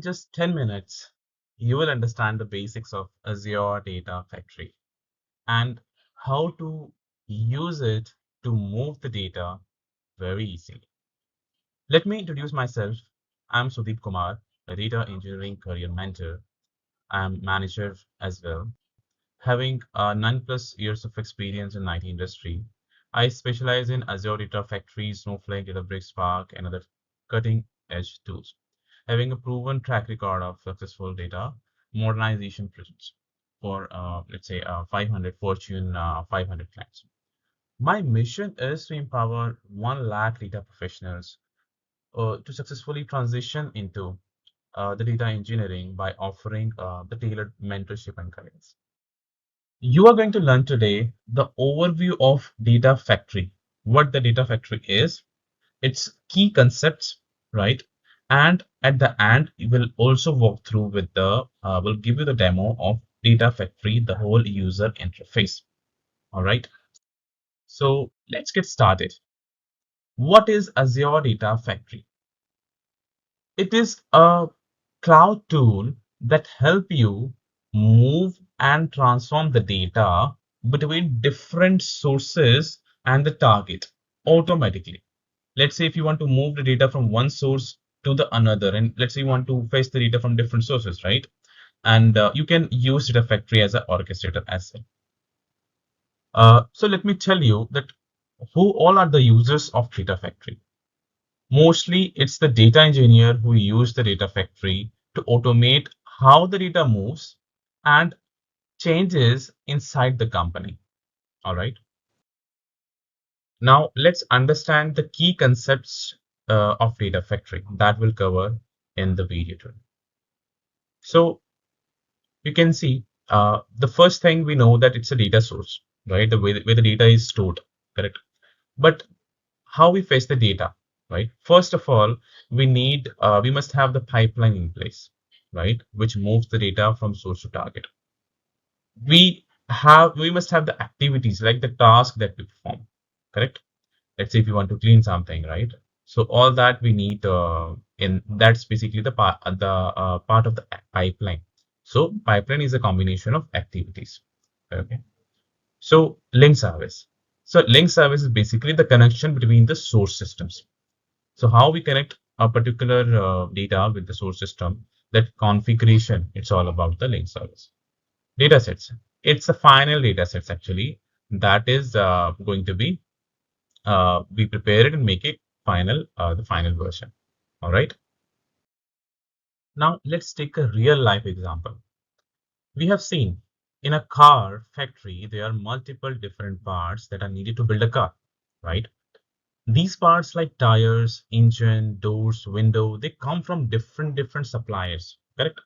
just 10 minutes, you will understand the basics of Azure Data Factory and how to use it to move the data very easily. Let me introduce myself. I'm Sudeep Kumar, a data engineering career mentor. I'm manager as well. Having 9+ years of experience in IT industry, I specialize in Azure Data Factory, Snowflake, Databricks, Spark, and other cutting-edge tools. Having a proven track record of successful data modernization projects for, let's say, 500 Fortune 500 clients. My mission is to empower 1 lakh data professionals to successfully transition into the data engineering by offering the tailored mentorship and guidance. You are going to learn today the overview of Data Factory, what the Data Factory is, its key concepts, right? And at the end, we will also walk through with we'll give you the demo of Data Factory, the whole user interface. All right. So let's get started. What is Azure Data Factory? It is a cloud tool that help you move and transform the data between different sources and the target automatically. Let's say if you want to move the data from one source to the another, and let's say you want to fetch the data from different sources, right? And you can use Data Factory as an orchestrator as well. So let me tell you that who all are the users of Data Factory. Mostly it's the data engineer who use the Data Factory to automate how the data moves and changes inside the company. All right. Now let's understand the key concepts of Data Factory that will cover in the video today. So you can see the first thing we know that it's a data source, right? The way where the data is stored, correct? But how we fetch the data, right? First of all, we must have the pipeline in place, right? Which moves the data from source to target. We must have the activities like the task that we perform, correct? Let's say if you want to clean something, right? So all that we need in that's basically the part of the pipeline. So pipeline is a combination of activities. Okay. So link service. So link service is basically the connection between the source systems. So how we connect a particular data with the source system, that configuration, it's all about the link service. Data sets. It's the final data sets actually that is going to be we prepare it and make it the final version. All right. Now let's take a real life example. We have seen in a car factory, there are multiple different parts that are needed to build a car, right? These parts like tires, engine, doors, window, they come from different suppliers, correct?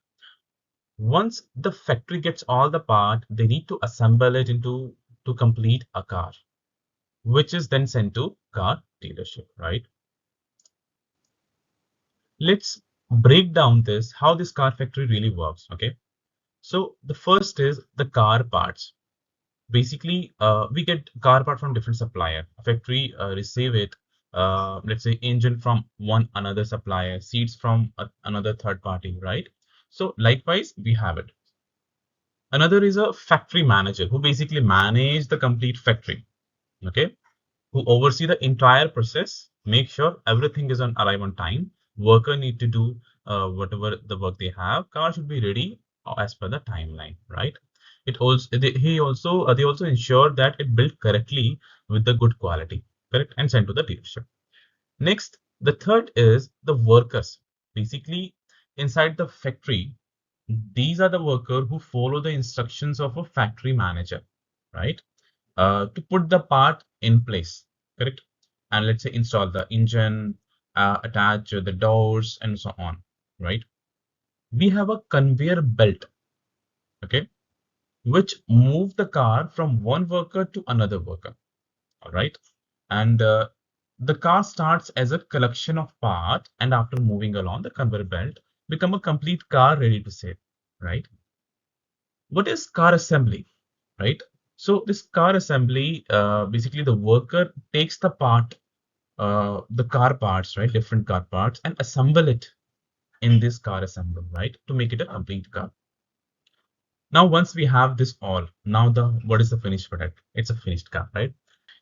Once the factory gets all the part, they need to assemble it into to complete a car, which is then sent to car dealership, right? Let's break down this how this car factory really works. Okay, so the first is the car parts. Basically we get car part from different supplier. Factory receive it, let's say engine from one another supplier, seats from another third party, right? So likewise we have it. Another is a factory manager who basically manage the complete factory, okay, who oversee the entire process, make sure everything is on arrive on time. Worker need to do whatever the work they have. Car should be ready as per the timeline, right? It also they also ensure that it built correctly with the good quality, correct, and sent to the dealership. Next, the third is the workers. Basically, inside the factory, these are the worker who follow the instructions of a factory manager, right? To put the part in place, correct? And let's say install the engine, attach the doors, and so on, right? We have a conveyor belt, okay, which move the car from one worker to another worker, all right? And the car starts as a collection of parts, and after moving along the conveyor belt, become a complete car ready to sell, right? What is car assembly, right? So this car assembly, basically the worker takes the car parts, right, different car parts, and assemble it in this car assembly, right? To make it a complete car. Now, once we have this all, now what is the finished product? It's a finished car, right?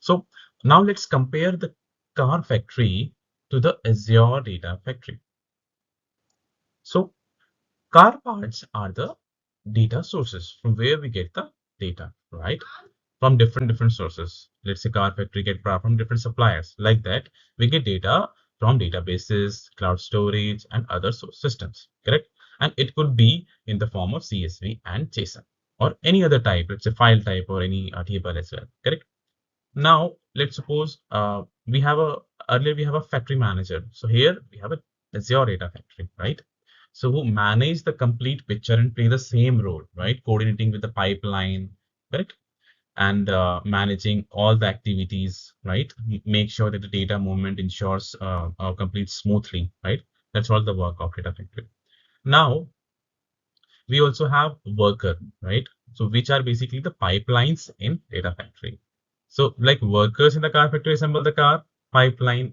So now let's compare the car factory to the Azure Data Factory. So car parts are the data sources from where we get the data, right? From different sources. Let's say car factory get power from different suppliers. Like that, we get data from databases, cloud storage, and other source systems, correct? And it could be in the form of CSV and JSON or any other type, let's say file type or any table as well, correct? Now, let's suppose earlier we have a factory manager. So here we have a Azure Data Factory, right? So who manage the complete picture and play the same role, right? Coordinating with the pipeline, correct? And managing all the activities, right? Make sure that the data movement ensures complete smoothly, right? That's all the work of Data Factory. Now, we also have worker, right? So which are basically the pipelines in data factory. So like workers in the car factory assemble the car, pipeline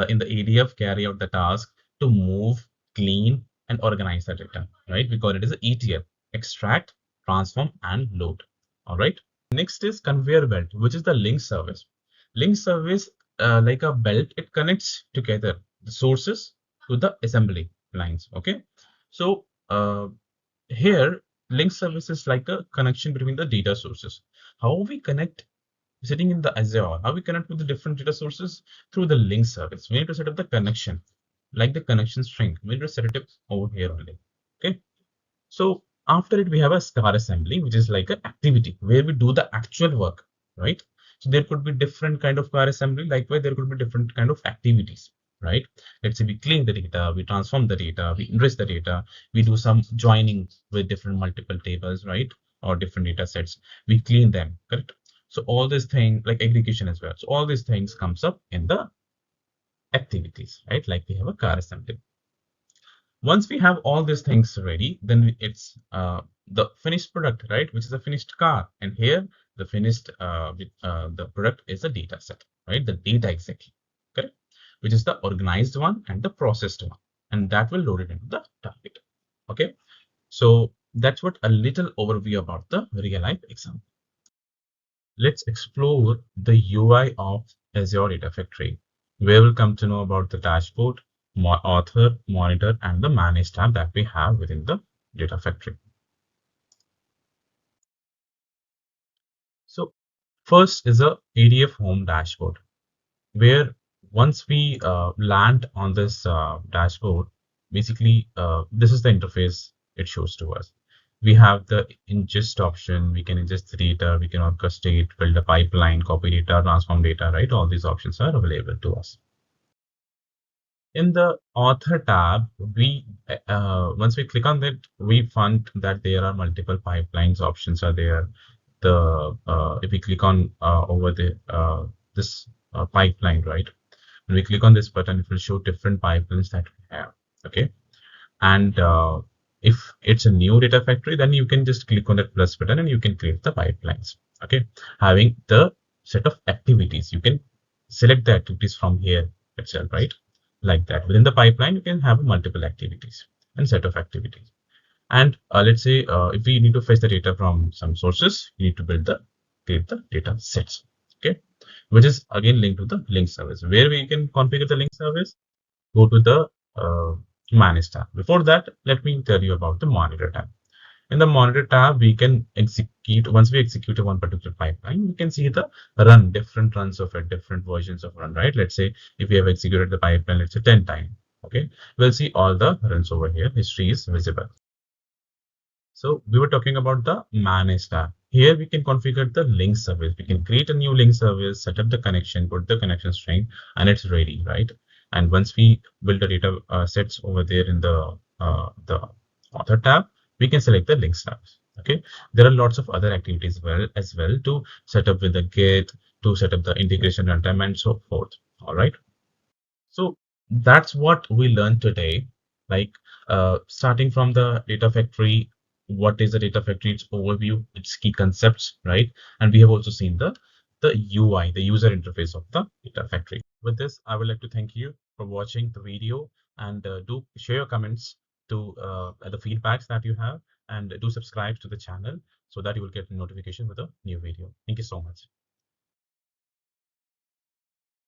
in the ADF carry out the task to move, clean, and organize the data, right? We call it as a ETL, extract, transform, and load. All right. Next is conveyor belt, which is the link service. Link service, like a belt, it connects together the sources to the assembly lines. Okay. So here, link service is like a connection between the data sources. How we connect sitting in the Azure, how we connect with the different data sources through the link service. We need to set up the connection, like the connection string. We need to set it up over here only. Okay. So after it, we have a star assembly, which is like an activity where we do the actual work, right? So there could be different kind of car assembly. Likewise, there could be different kind of activities, right? Let's say we clean the data, we transform the data, we enrich the data, we do some joining with different multiple tables, right? Or different data sets. We clean them, correct? So all these things like aggregation as well. So all these things comes up in the activities, right? Like we have a car assembly. Once we have all these things ready, then it's the finished product, right? Which is a finished car. And here the finished the product is a data set, right? The data exactly, correct? Which is the organized one and the processed one. And that will load it into the target. Okay. So that's what a little overview about the real life example. Let's explore the UI of Azure Data Factory, where we'll come to know about the dashboard, author, monitor, and the manage tab that we have within the Data Factory. So first is a ADF home dashboard, where once we land on this dashboard, basically this is the interface it shows to us. We have the ingest option. We can ingest the data. We can orchestrate, build a pipeline, copy data, transform data, right? All these options are available to us. In the author tab, we once we click on that, we find that there are multiple pipelines options are there. The if we click on over the this pipeline, right? When we click on this button, it will show different pipelines that we have. Okay. And if it's a new data factory, then you can just click on that plus button and you can create the pipelines. Okay. Having the set of activities, you can select the activities from here itself, right? Like that. Within the pipeline, you can have multiple activities and set of activities. And let's say if we need to fetch the data from some sources, you need to create the data sets. Okay. Which is again linked to the link service. Where we can configure the link service, go to the manage tab. Before that, let me tell you about the monitor tab. In the monitor tab, we can execute, once we execute one particular pipeline, we can see the run, different runs of it, different versions of run, right? Let's say if we have executed the pipeline, let's say 10 times, okay? We'll see all the runs over here. History is visible. So we were talking about the manage tab. Here we can configure the link service. We can create a new link service, set up the connection, put the connection string, and it's ready, right? And once we build the data sets over there in the author tab, we can select the link service. Okay. There are lots of other activities as well to set up with the Git, to set up the integration runtime, and so forth. All right. So that's what we learned today. Like starting from the data factory, what is the data factory? Its overview, its key concepts, right? And we have also seen the UI, the user interface of the data factory. With this, I would like to thank you for watching the video, and do share your comments to the feedbacks that you have, and do subscribe to the channel so that you will get a notification with a new video. Thank you so much.